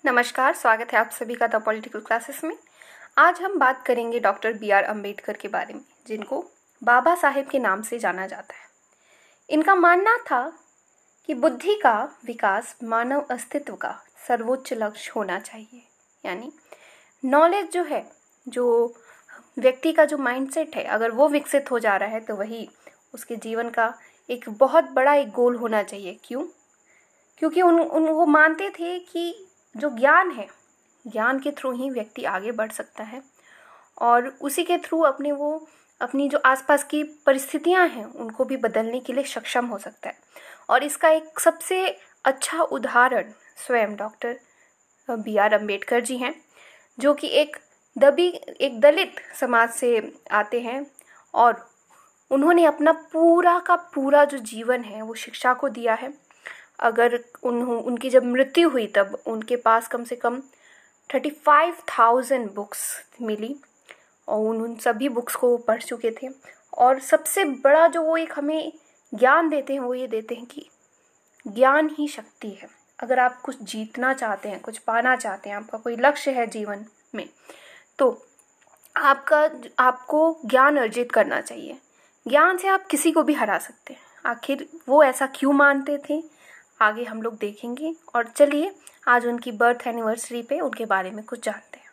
नमस्कार, स्वागत है आप सभी का द पॉलिटिकल क्लासेस में। आज हम बात करेंगे डॉक्टर बी.आर. अम्बेडकर के बारे में, जिनको बाबा साहेब के नाम से जाना जाता है। इनका मानना था कि बुद्धि का विकास मानव अस्तित्व का सर्वोच्च लक्ष्य होना चाहिए। यानी नॉलेज जो है, जो व्यक्ति का जो माइंडसेट है, अगर वो विकसित हो जा रहा है तो वही उसके जीवन का एक बहुत बड़ा एक गोल होना चाहिए। क्यों? क्योंकि वो मानते थे कि जो ज्ञान है, ज्ञान के थ्रू ही व्यक्ति आगे बढ़ सकता है और उसी के थ्रू अपनी जो आसपास की परिस्थितियां हैं उनको भी बदलने के लिए सक्षम हो सकता है। और इसका एक सबसे अच्छा उदाहरण स्वयं डॉक्टर बी.आर. अम्बेडकर जी हैं, जो कि एक दलित समाज से आते हैं और उन्होंने अपना पूरा का पूरा जो जीवन है वो शिक्षा को दिया है। अगर उनकी जब मृत्यु हुई तब उनके पास कम से कम 35,000 बुक्स मिली और उन सभी बुक्स को वो पढ़ चुके थे। और सबसे बड़ा जो वो एक हमें ज्ञान देते हैं वो ये देते हैं कि ज्ञान ही शक्ति है। अगर आप कुछ जीतना चाहते हैं, कुछ पाना चाहते हैं, आपका कोई लक्ष्य है जीवन में, तो आपको ज्ञान अर्जित करना चाहिए। ज्ञान से आप किसी को भी हरा सकते हैं। आखिर वो ऐसा क्यों मानते थे, आगे हम लोग देखेंगे। और चलिए आज उनकी बर्थ एनिवर्सरी पे उनके बारे में कुछ जानते हैं।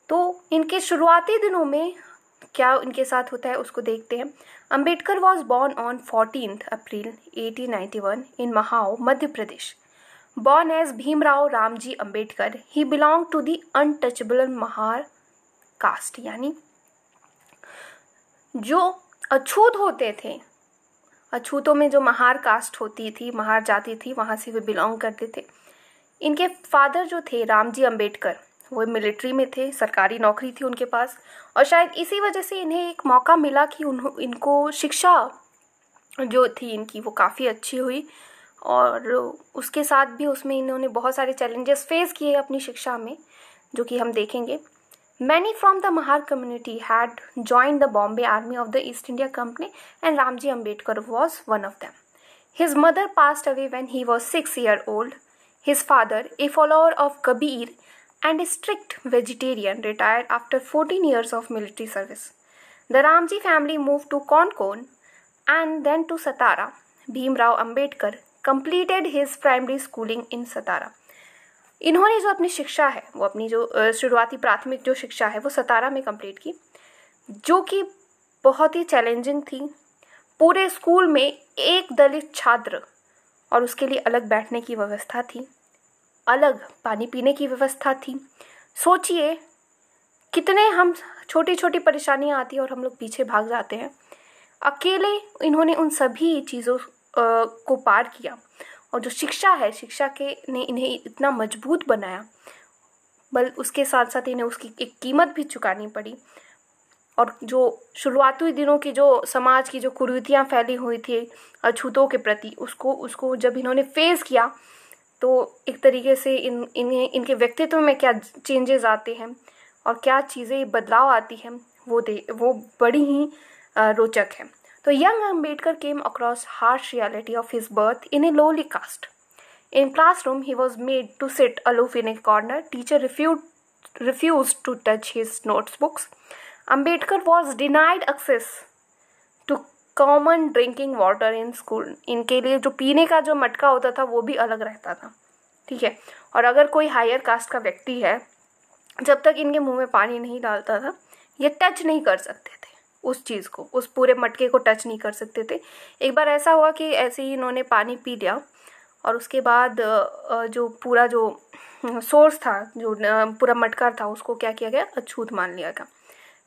तो इनके शुरुआती दिनों में क्या इनके साथ होता है उसको देखते हैं। Ambedkar was born on 14 April 1891 in Mhow, Madhya Pradesh. Born as Bhimrao Ramji Ambedkar, he belong to the untouchable Mahar caste. यानी जो अछूत होते थे, अछूतों में जो महार कास्ट होती थी, महार जाति थी, वहाँ से वे बिलोंग करते थे। इनके फादर जो थे रामजी अंबेडकर, वो मिलिट्री में थे, सरकारी नौकरी थी उनके पास। और शायद इसी वजह से इन्हें एक मौका मिला कि इनको शिक्षा जो थी इनकी वो काफ़ी अच्छी हुई। और उसके साथ भी उसमें इन्होंने बहुत सारे चैलेंजेस फेस किए अपनी शिक्षा में, जो कि हम देखेंगे। Many from the Mahar community had joined the Bombay Army of the East India Company and Ramji Ambedkar was one of them. His mother passed away when he was 6 years old. His father, a follower of Kabir and a strict vegetarian, retired after 14 years of military service. The Ramji family moved to Konkan and then to Satara. Bhimrao Ambedkar completed his primary schooling in Satara. इन्होंने जो अपनी शिक्षा है वो अपनी जो शुरुआती प्राथमिक जो शिक्षा है वो सतारा में कंप्लीट की, जो कि बहुत ही चैलेंजिंग थी। पूरे स्कूल में एक दलित छात्र और उसके लिए अलग बैठने की व्यवस्था थी, अलग पानी पीने की व्यवस्था थी। सोचिए कितने हम छोटी छोटी परेशानियां आती हैं और हम लोग पीछे भाग जाते हैं। अकेले इन्होंने उन सभी चीज़ों को पार किया। और जो शिक्षा है, शिक्षा के ने इन्हें इतना मजबूत बनाया, बल उसके साथ साथ इन्हें उसकी एक कीमत भी चुकानी पड़ी। और जो शुरुआती दिनों की जो समाज की जो कुरीतियाँ फैली हुई थी अछूतों के प्रति, उसको जब इन्होंने फेस किया तो एक तरीके से इनके व्यक्तित्व में क्या चेंजेस आते हैं और क्या चीज़ें बदलाव आती हैं वो बड़ी ही रोचक है। So young Ambedkar came across harsh reality of his birth in a lowly caste. In classroom, he was made to sit aloof in a corner. Teacher refused to touch his notebooks. Ambedkar was denied access to common drinking water in school. इनके लिए जो पीने का जो मटका होता था वो भी अलग रहता था, ठीक है। और अगर कोई हायर कास्ट का व्यक्ति है, जब तक इनके मुंह में पानी नहीं डालता था, ये टच नहीं कर सकते थे उस चीज़ को, उस पूरे मटके को टच नहीं कर सकते थे। एक बार ऐसा हुआ कि ऐसे ही इन्होंने पानी पी लिया और उसके बाद जो पूरा जो सोर्स था, जो पूरा मटका था, उसको क्या किया गया, अछूत मान लिया गया,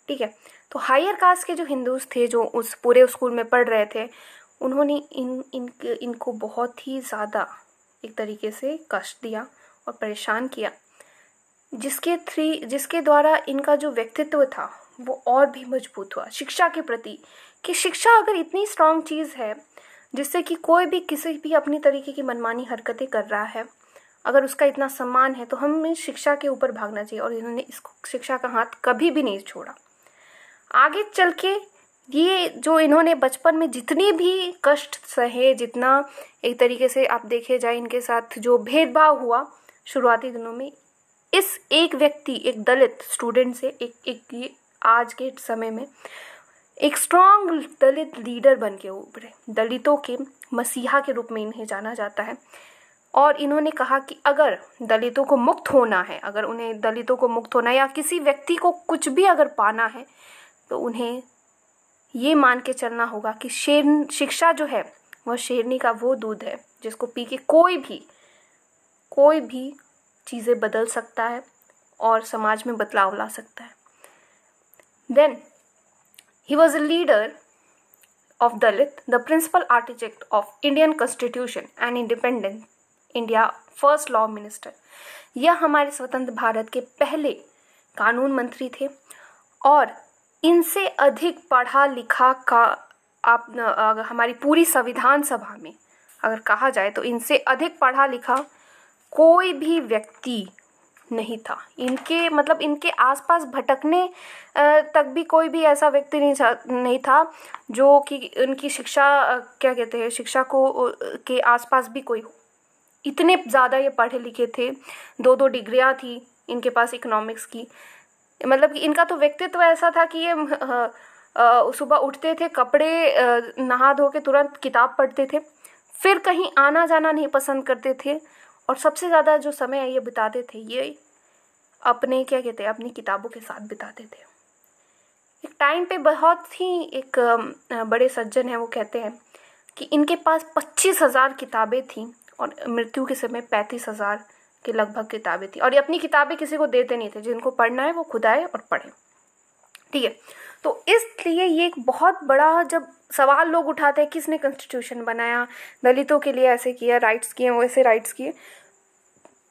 ठीक है। तो हायर कास्ट के जो हिंदूज थे जो उस पूरे स्कूल में पढ़ रहे थे, उन्होंने इनको बहुत ही ज़्यादा एक तरीके से कष्ट दिया और परेशान किया, जिसके द्वारा इनका जो व्यक्तित्व था वो और भी मजबूत हुआ शिक्षा के प्रति। कि शिक्षा अगर इतनी स्ट्रांग चीज़ है जिससे कि कोई भी किसी भी अपनी तरीके की मनमानी हरकतें कर रहा है, अगर उसका इतना सम्मान है तो हमें शिक्षा के ऊपर भागना चाहिए। और इन्होंने इसको शिक्षा का हाथ कभी भी नहीं छोड़ा। आगे चल के ये जो इन्होंने बचपन में जितनी भी कष्ट सहे, जितना एक तरीके से आप देखे जाए इनके साथ जो भेदभाव हुआ, शुरुआती दिनों में इस एक व्यक्ति, एक दलित स्टूडेंट से ये आज के समय में एक स्ट्रॉन्ग दलित लीडर बन के उभरे। दलितों के मसीहा के रूप में इन्हें जाना जाता है। और इन्होंने कहा कि अगर दलितों को मुक्त होना है, अगर उन्हें दलितों को मुक्त होना है या किसी व्यक्ति को कुछ भी अगर पाना है, तो उन्हें ये मान के चलना होगा कि शिक्षा जो है वह शेरनी का वो दूध है जिसको पी के कोई भी चीज़ें बदल सकता है और समाज में बदलाव ला सकता है। Then he was a leader of Dalit, the principal architect of Indian Constitution and Independent India, first law minister। यह हमारे स्वतंत्र भारत के पहले कानून मंत्री थे और इनसे अधिक पढ़ा लिखा का हमारी पूरी संविधान सभा में अगर कहा जाए तो इनसे अधिक पढ़ा लिखा कोई भी व्यक्ति नहीं था। इनके आसपास भटकने तक भी कोई भी ऐसा व्यक्ति नहीं था जो कि उनकी शिक्षा शिक्षा को के आसपास भी कोई हो। इतने ज़्यादा ये पढ़े लिखे थे, 2 डिग्रियां थी इनके पास इकोनॉमिक्स की। मतलब कि इनका तो व्यक्तित्व ऐसा था कि ये सुबह उठते थे, कपड़े नहा धो के तुरंत किताब पढ़ते थे, फिर कहीं आना जाना नहीं पसंद करते थे और सबसे ज़्यादा जो समय ये बिताते थे ये अपनी किताबों के साथ बिताते थे। एक टाइम पे बहुत ही एक बड़े सज्जन हैं, वो कहते हैं कि इनके पास 25,000 किताबें थीं और मृत्यु के समय 35,000 के लगभग किताबें थी। और ये अपनी किताबें किसी को देते नहीं थे, जिनको पढ़ना है वो खुद आए और पढ़े। ठीक है, तो इसलिए ये एक बहुत बड़ा जब सवाल लोग उठाते हैं किसने कॉन्स्टिट्यूशन बनाया, दलितों के लिए ऐसे किया, राइट्स किए, वैसे राइट्स किए,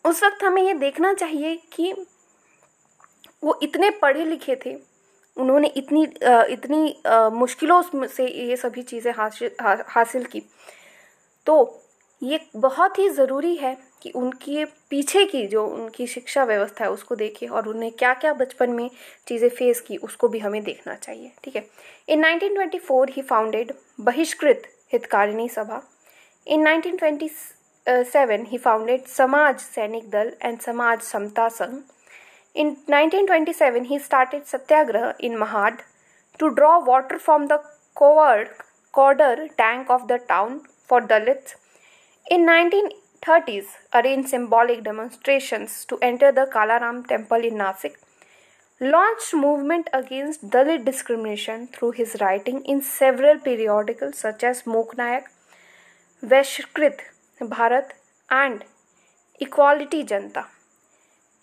उस वक्त हमें ये देखना चाहिए कि वो इतने पढ़े लिखे थे, उन्होंने इतनी मुश्किलों से ये सभी चीज़ें हासिल की। तो ये बहुत ही ज़रूरी है कि उनके पीछे की जो उनकी शिक्षा व्यवस्था है उसको देखें और उन्हें क्या क्या बचपन में चीज़ें फेस की उसको भी हमें देखना चाहिए। ठीक है, इन 1924 ही फाउंडेड बहिष्कृत हितकारिणी सभा। इन 1927 he founded Samaj Sainik Dal and Samaj Samta Sangh. In 1927 he started Satyagraha in Mahad to draw water from the Kodar tank of the town for Dalits. In 1930s arranged symbolic demonstrations to enter the Kalaram temple in Nasik. Launched movement against Dalit discrimination through his writing in several periodicals such as Moknayak, Vaishkrit Bharat and equality जनता।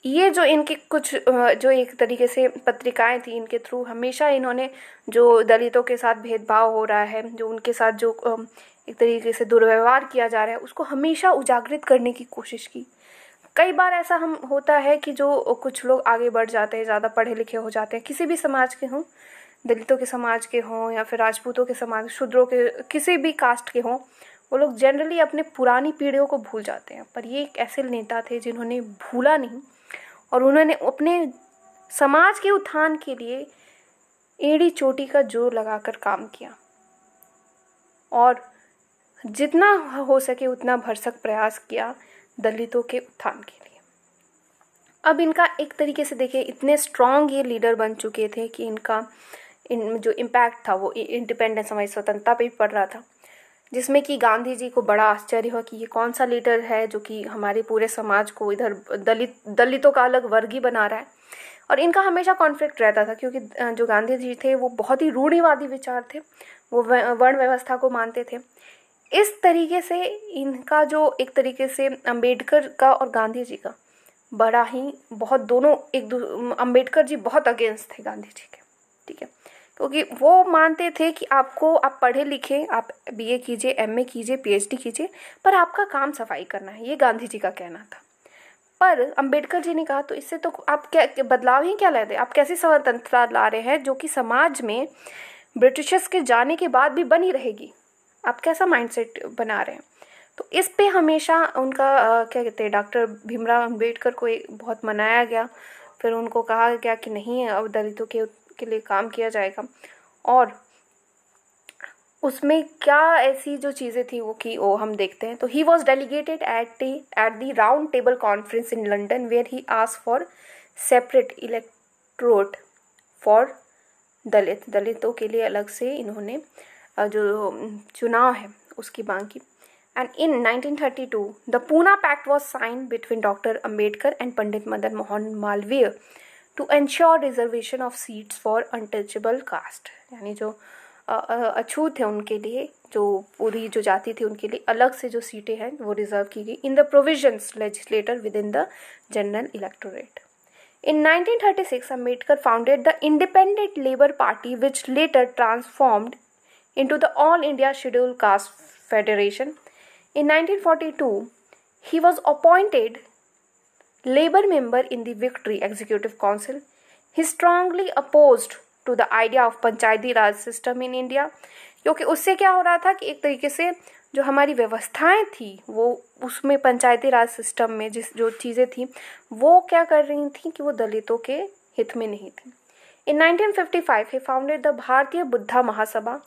ये जो इनके कुछ जो एक तरीके से पत्रिकाएं थी, इनके थ्रू हमेशा इन्होंने जो दलितों के साथ भेदभाव हो रहा है, जो उनके साथ जो एक तरीके से दुर्व्यवहार किया जा रहा है, उसको हमेशा उजागरित करने की कोशिश की। कई बार ऐसा होता है कि जो कुछ लोग आगे बढ़ जाते हैं, ज़्यादा पढ़े लिखे हो जाते हैं, किसी भी समाज के हों, दलितों के समाज के हों या फिर राजपूतों के समाज, शूद्रों के, किसी भी कास्ट के हों, वो लोग जनरली अपने पुरानी पीढ़ियों को भूल जाते हैं। पर ये एक ऐसे नेता थे जिन्होंने भूला नहीं और उन्होंने अपने समाज के उत्थान के लिए एड़ी चोटी का जोर लगाकर काम किया और जितना हो सके उतना भरसक प्रयास किया दलितों के उत्थान के लिए। अब इनका एक तरीके से देखिए, इतने स्ट्रॉन्ग ये लीडर बन चुके थे कि इनका जो इम्पैक्ट था वो इंडिपेंडेंस, हमारी स्वतंत्रता पे भी पड़ रहा था, जिसमें कि गांधी जी को बड़ा आश्चर्य हुआ कि ये कौन सा लीडर है जो कि हमारे पूरे समाज को इधर दलितों का अलग वर्ग ही बना रहा है। और इनका हमेशा कॉन्फ्लिक्ट रहता था क्योंकि जो गांधी जी थे वो बहुत ही रूढ़िवादी विचार थे, वो वर्ण व्यवस्था को मानते थे। इस तरीके से इनका जो एक तरीके से अम्बेडकर का और गांधी जी का बड़ा ही बहुत दोनों अम्बेडकर जी बहुत अगेंस्ट थे गांधी जी के। ठीक है, क्योंकि वो मानते थे कि आप पढ़े लिखे, आप बीए कीजिए, एमए कीजिए, पीएचडी कीजिए, पर आपका काम सफाई करना है, ये गांधी जी का कहना था। पर अंबेडकर जी ने कहा तो इससे तो आप क्या बदलाव ही क्या लाते, आप कैसी स्वतंत्रता ला रहे हैं जो कि समाज में ब्रिटिशर्स के जाने के बाद भी बनी रहेगी, आप कैसा माइंडसेट बना रहे हैं। तो इस पे हमेशा उनका डॉक्टर भीमराव अंबेडकर को बहुत मनाया गया। फिर उनको कहा गया कि नहीं, अब दलितों के लिए काम किया जाएगा। और उसमें क्या ऐसी जो चीज़ें थी वो कि वो हम देखते हैं। तो he was delegated at the round table conference in London where he asked for separate electorate for दलितों के लिए अलग से इन्होंने जो चुनाव है उसकी मांग की। And in 1932 the Poona pact was sign between doctor Ambedkar and Pandit Madan Mohan Malaviya to ensure reservation of seats for untouchable caste, यानी जो अछूत है उनके लिए, जो पूरी जो जाति थी उनके लिए अलग से जो सीटें हैं वो रिजर्व की गई in the provisions legislator with in the general electorate. In 1936, Ambedkar founded the Independent Labour Party, which later transformed into the All India Scheduled Caste Federation. In 1942, he was appointed Labour member in the Victory Executive Council. He strongly opposed to the idea of Panchayati Raj system in India, क्योंकि उससे क्या हो रहा था कि एक तरीके से जो हमारी व्यवस्थाएं थी वो उसमें पंचायती राज सिस्टम में जो चीज़ें थी वो क्या कर रही थी कि वो दलितों के हित में नहीं थी। इन 1955 he founded the भारतीय बुद्धा महासभा.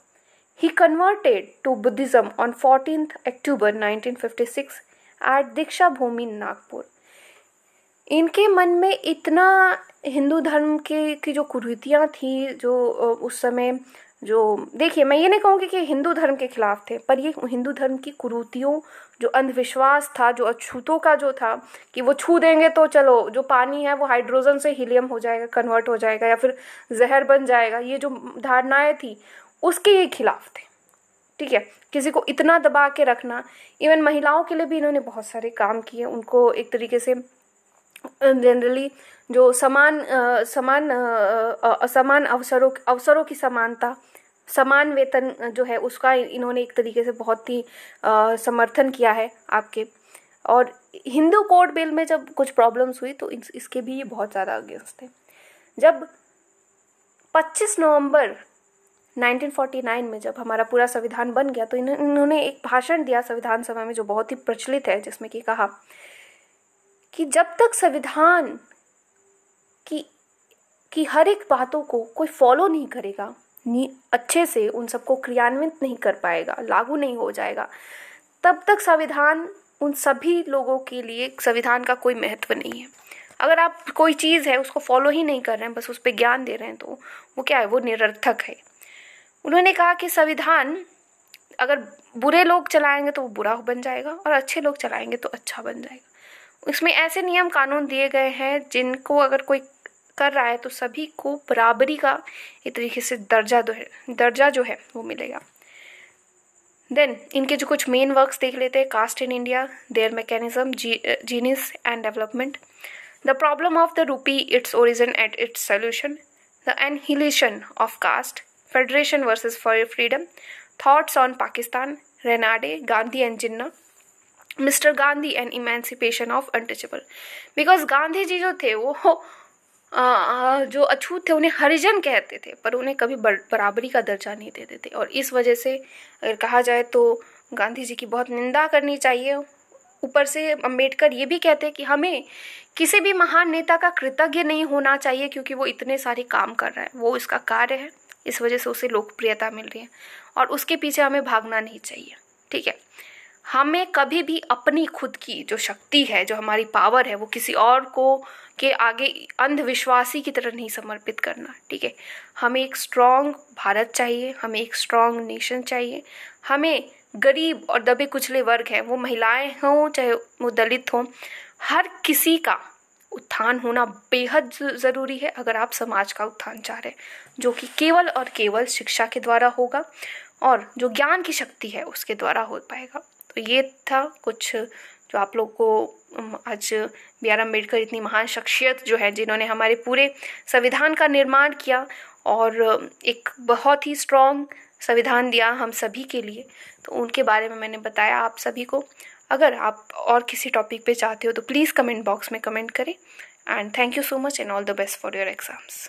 He converted to Buddhism on 14th October 1956 at दीक्षा भूमि नागपुर. इनके मन में इतना हिंदू धर्म की जो कुरीतियाँ थी, जो उस समय जो देखिए मैं ये नहीं कहूँगी कि हिंदू धर्म के खिलाफ थे, पर ये हिंदू धर्म की कुरीतियों, जो अंधविश्वास था, जो अछूतों का जो था कि वो छू देंगे तो चलो जो पानी है वो हाइड्रोजन से हीलियम हो जाएगा, कन्वर्ट हो जाएगा या फिर जहर बन जाएगा, ये जो धारणाएं थी उसके ये खिलाफ थे। ठीक है, किसी को इतना दबा के रखना, इवन महिलाओं के लिए भी इन्होंने बहुत सारे काम किए, उनको एक तरीके से जनरली जो समान अवसरों की समानता, समान वेतन जो है उसका इन्होंने एक तरीके से बहुत ही समर्थन किया है आपके। और हिंदू कोड बिल में जब कुछ प्रॉब्लम्स हुई तो इसके भी ये बहुत ज़्यादा अगेंस्ट थे। जब 25 नवंबर 1949 में जब हमारा पूरा संविधान बन गया तो इन्होंने एक भाषण दिया संविधान सभा में जो बहुत ही प्रचलित है, जिसमें कि कहा कि जब तक संविधान की हर एक बातों को कोई फॉलो नहीं करेगा, अच्छे से उन सबको क्रियान्वित नहीं कर पाएगा, लागू नहीं हो जाएगा, तब तक संविधान उन सभी लोगों के लिए संविधान का कोई महत्व नहीं है। अगर आप कोई चीज़ है उसको फॉलो ही नहीं कर रहे हैं, बस उस पर ज्ञान दे रहे हैं, तो वो क्या है, वो निरर्थक है। उन्होंने कहा कि संविधान अगर बुरे लोग चलाएंगे तो वो बुरा बन जाएगा और अच्छे लोग चलाएंगे तो अच्छा बन जाएगा। इसमें ऐसे नियम कानून दिए गए हैं जिनको अगर कोई कर रहा है तो सभी को बराबरी का एक तरीके से दर्जा जो है वो मिलेगा। देन इनके जो कुछ मेन वर्क्स देख लेते हैं। Caste in India, their mechanism, genius and development, the problem of the rupee, its origin and its solution, the annihilation of caste, federation versus freedom, thoughts on Pakistan, Ranade, Gandhi and Jinnah, mister Gandhi and emancipation of untouchable. Because Gandhi ji जो थे वो जो अछूत थे उन्हें हरिजन कहते थे, पर उन्हें कभी बराबरी का दर्जा नहीं देते थे। और इस वजह से अगर कहा जाए तो गांधी जी की बहुत निंदा करनी चाहिए। ऊपर से अंबेडकर ये भी कहते हैं कि हमें किसी भी महान नेता का कृतज्ञ नहीं होना चाहिए, क्योंकि वो इतने सारे काम कर रहा है, वो इसका कार्य है, इस वजह से उसे लोकप्रियता मिल रही है और उसके पीछे हमें भागना नहीं चाहिए। ठीक है, हमें कभी भी अपनी खुद की जो शक्ति है, जो हमारी पावर है, वो किसी और को के आगे अंधविश्वासी की तरह नहीं समर्पित करना। ठीक है, हमें एक स्ट्रॉन्ग भारत चाहिए, हमें एक स्ट्रॉन्ग नेशन चाहिए। हमें गरीब और दबे कुचले वर्ग हैं, वो महिलाएं हों चाहे वो दलित हों, हर किसी का उत्थान होना बेहद ज़रूरी है अगर आप समाज का उत्थान चाह रहे हैं, जो कि केवल और केवल शिक्षा के द्वारा होगा और जो ज्ञान की शक्ति है उसके द्वारा हो पाएगा। तो ये था कुछ जो आप लोग को आज B.R. अम्बेडकर इतनी महान शख्सियत जो है, जिन्होंने हमारे पूरे संविधान का निर्माण किया और एक बहुत ही स्ट्रॉन्ग संविधान दिया हम सभी के लिए, तो उनके बारे में मैंने बताया आप सभी को। अगर आप और किसी टॉपिक पे चाहते हो तो प्लीज़ कमेंट बॉक्स में कमेंट करें। And thank you so much and all the best for your exams.